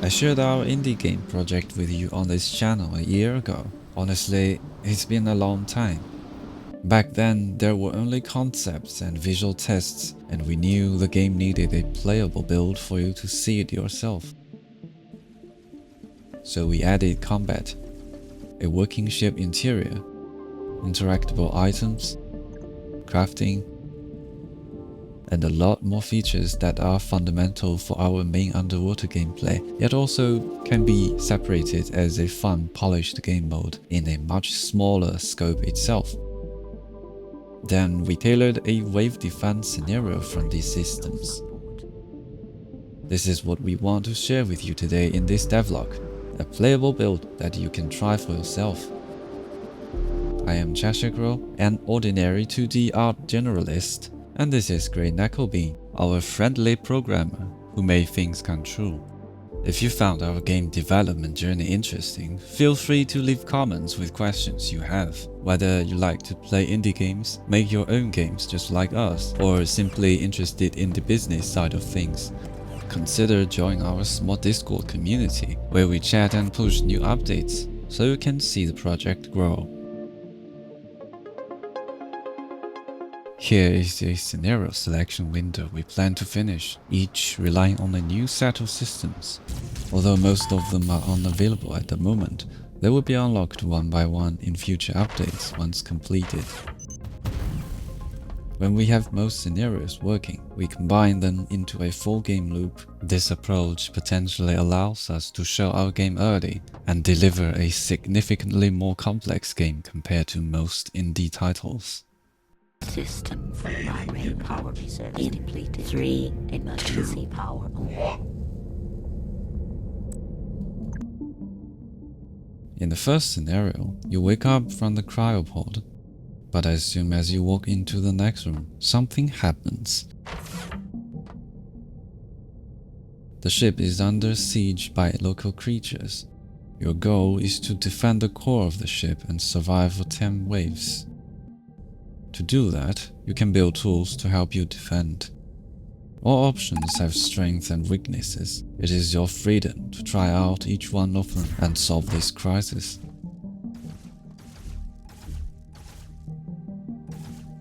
I shared our indie game project with you on this channel a year ago. Honestly, it's been a long time. Back then, there were only concepts and visual tests, and we knew the game needed a playable build for you to see it yourself. So we added combat, a working ship interior, interactable items, crafting, and a lot more features that are fundamental for our main underwater gameplay, yet also can be separated as a fun, polished game mode in a much smaller scope itself. Then we tailored a wave defense scenario from these systems. This is what we want to share with you today in this devlog, a playable build that you can try for yourself. I am Cheshire, an ordinary 2D art generalist, and this is Grey Knucklebean, our friendly programmer who made things come true. If you found our game development journey interesting, feel free to leave comments with questions you have. Whether you like to play indie games, make your own games just like us, or simply interested in the business side of things, consider joining our small Discord community where we chat and push new updates so you can see the project grow. Here is a scenario selection window we plan to finish, each relying on a new set of systems. Although most of them are unavailable at the moment, they will be unlocked one by one in future updates once completed. When we have most scenarios working, we combine them into a full game loop. This approach potentially allows us to show our game early and deliver a significantly more complex game compared to most indie titles. System for primary power reserve depleted. 3 emergency power on. In the first scenario, you wake up from the cryopod, but as soon as you walk into the next room, something happens. The ship is under siege by local creatures. Your goal is to defend the core of the ship and survive for 10 waves. To do that, you can build tools to help you defend. All options have strengths and weaknesses. It is your freedom to try out each one of them and solve this crisis.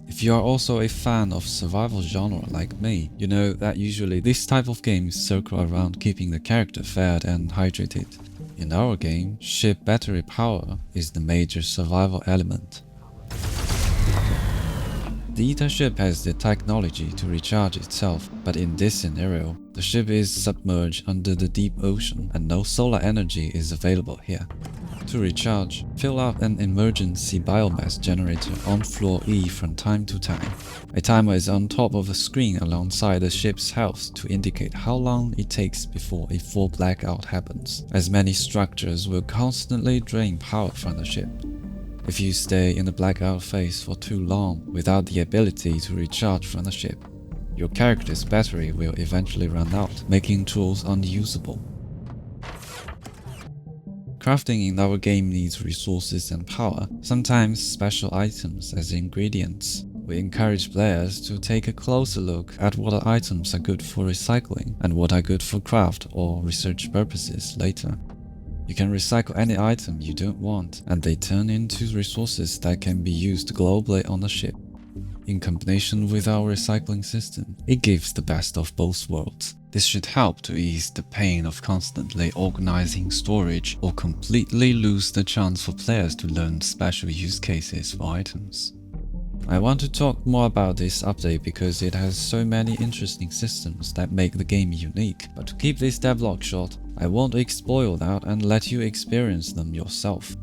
If you are also a fan of survival genre like me, you know that usually this type of games circle around keeping the character fed and hydrated. In our game, ship battery power is the major survival element. The Ether ship has the technology to recharge itself, but in this scenario, the ship is submerged under the deep ocean and no solar energy is available here. To recharge, fill up an emergency biomass generator on floor E from time to time. A timer is on top of the screen alongside the ship's health to indicate how long it takes before a full blackout happens, as many structures will constantly drain power from the ship. If you stay in the blackout phase for too long without the ability to recharge from the ship, your character's battery will eventually run out, making tools unusable. Crafting in our game needs resources and power, sometimes special items as ingredients. We encourage players to take a closer look at what items are good for recycling and what are good for craft or research purposes later. You can recycle any item you don't want, and they turn into resources that can be used globally on the ship. In combination with our recycling system, it gives the best of both worlds. This should help to ease the pain of constantly organizing storage or completely lose the chance for players to learn special use cases for items. I want to talk more about this update because it has so many interesting systems that make the game unique, but to keep this devlog short, I won't spoil that and let you experience them yourself.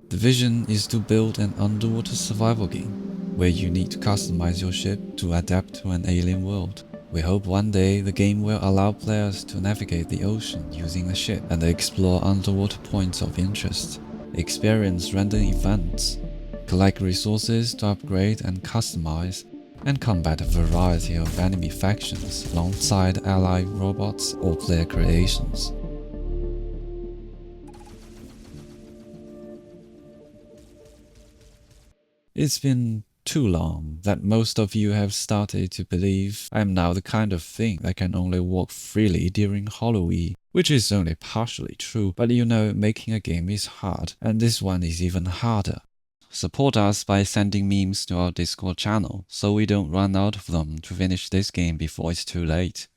The vision is to build an underwater survival game, where you need to customize your ship to adapt to an alien world. We hope one day the game will allow players to navigate the ocean using the ship and explore underwater points of interest, experience random events, collect resources to upgrade and customize, and combat a variety of enemy factions alongside ally robots or player creations. It's been too long that most of you have started to believe I am now the kind of thing that can only walk freely during Halloween, which is only partially true, but you know, making a game is hard, and this one is even harder. Support us by sending memes to our Discord channel, so we don't run out of them to finish this game before it's too late.